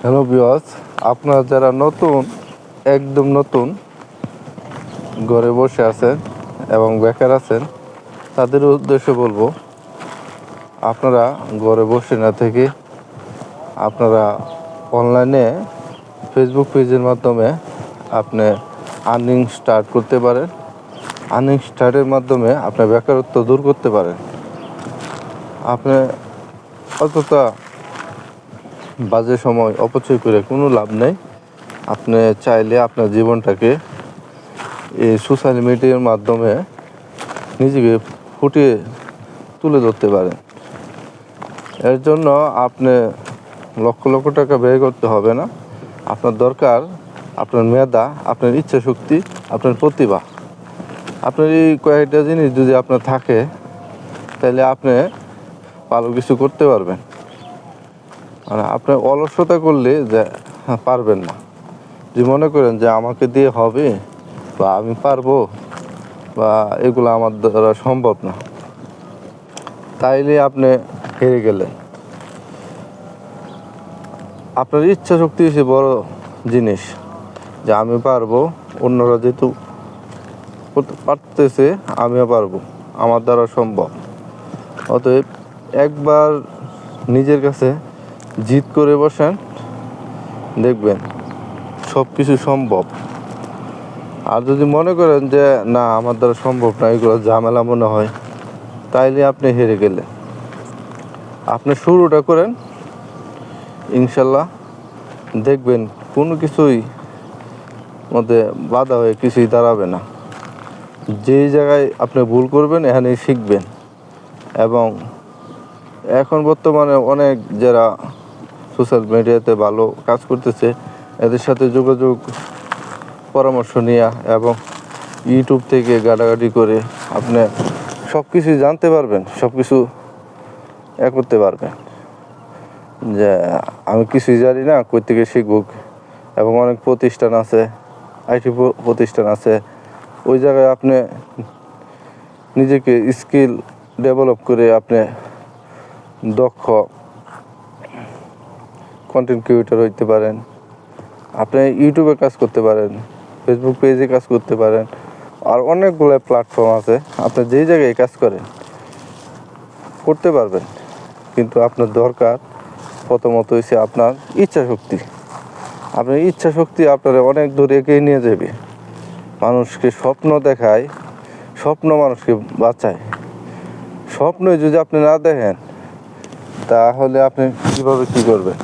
Hello viewers, আপনারা যারা একদম নতুন ঘরে বসে আছেন এবং বেকার আছেন, তাদের উদ্দেশ্যে বলবো, আপনারা ঘরে বসে না থেকে আপনারা অনলাইনে ফেসবুক পেজের মাধ্যমে আপনি আর্নিং স্টার্ট করতে পারেন। আর্নিং স্টার্টের মাধ্যমে আপনার বেকারত্ব দূর করতে পারেন। আপনি অতটা বাজে সময় অপচয় করে কোনো লাভ নেই। আপনি চাইলে আপনার জীবনটাকে এই সোশ্যাল মিডিয়ার মাধ্যমে নিজেকে ফুটিয়ে তুলে ধরতে পারেন। এর জন্য আপনি লক্ষ লক্ষ টাকা ব্যয় করতে হবে না। আপনার দরকার আপনার মেধা, আপনার ইচ্ছা শক্তি, আপনার প্রতিভা। আপনার এই কয়েকটা জিনিস যদি আপনার থাকে, তাহলে আপনি ভালো কিছু করতে পারবেন। আর আপনি অলসতা করলে যে পারবেন না, যে মনে করেন যে আমাকে দিয়ে হবে বা আমি পারবো বা এগুলো আমার দ্বারা সম্ভব না, তাইলে আপনি হেরে গেলেন। আপনার ইচ্ছা শক্তি হচ্ছে বড় জিনিস, যে আমি পারবো, অন্যরা যেহেতু পারতেছে আমিও পারবো, আমার দ্বারা সম্ভব। অতএব একবার নিজের কাছে জিদ করে বসেন, দেখবেন সব কিছু সম্ভব। আর যদি মনে করেন যে না আমার দ্বারা সম্ভব না, এগুলো ঝামেলা মনে হয়, তাইলে আপনি হেরে গেলেন। আপনি শুরুটা করেন, ইনশাল্লাহ দেখবেন কোনো কিছুই মধ্যে বাধা হয়ে কিছুই দাঁড়াবে না। যেই জায়গায় আপনি ভুল করবেন এখানেই শিখবেন। এবং এখন বর্তমানে অনেক যারা সোশ্যাল মিডিয়াতে ভালো কাজ করতেছে, এদের সাথে যোগাযোগ, পরামর্শ নেওয়া এবং ইউটিউব থেকে ঘাটাঘাটি করে আপনি সব কিছুই জানতে পারবেন, সব কিছু করতে পারবেন। যে আমি কিছুই জানি না, কই থেকে শিখব। এবং অনেক প্রতিষ্ঠান আছে, আইটি প্রতিষ্ঠান আছে, ওই জায়গায় আপনি নিজেকে স্কিল ডেভেলপ করে আপনি দক্ষ কন্টেন্ট ক্রিয়েটর হইতে পারেন। আপনি ইউটিউবে কাজ করতে পারেন, ফেসবুক পেজে কাজ করতে পারেন, আর অনেকগুলো প্ল্যাটফর্ম আছে। আপনি যেই জায়গায় কাজ করেন করতে পারবেন, কিন্তু আপনার দরকার প্রথমত হচ্ছে আপনার ইচ্ছা শক্তি। আপনার ইচ্ছা শক্তি আপনার অনেক দূর এগিয়ে নিয়ে যাবে। মানুষকে স্বপ্ন দেখায়, স্বপ্ন মানুষকে বাঁচায়। স্বপ্নই যদি আপনি না দেখেন, তাহলে আপনি কীভাবে কী করবেন?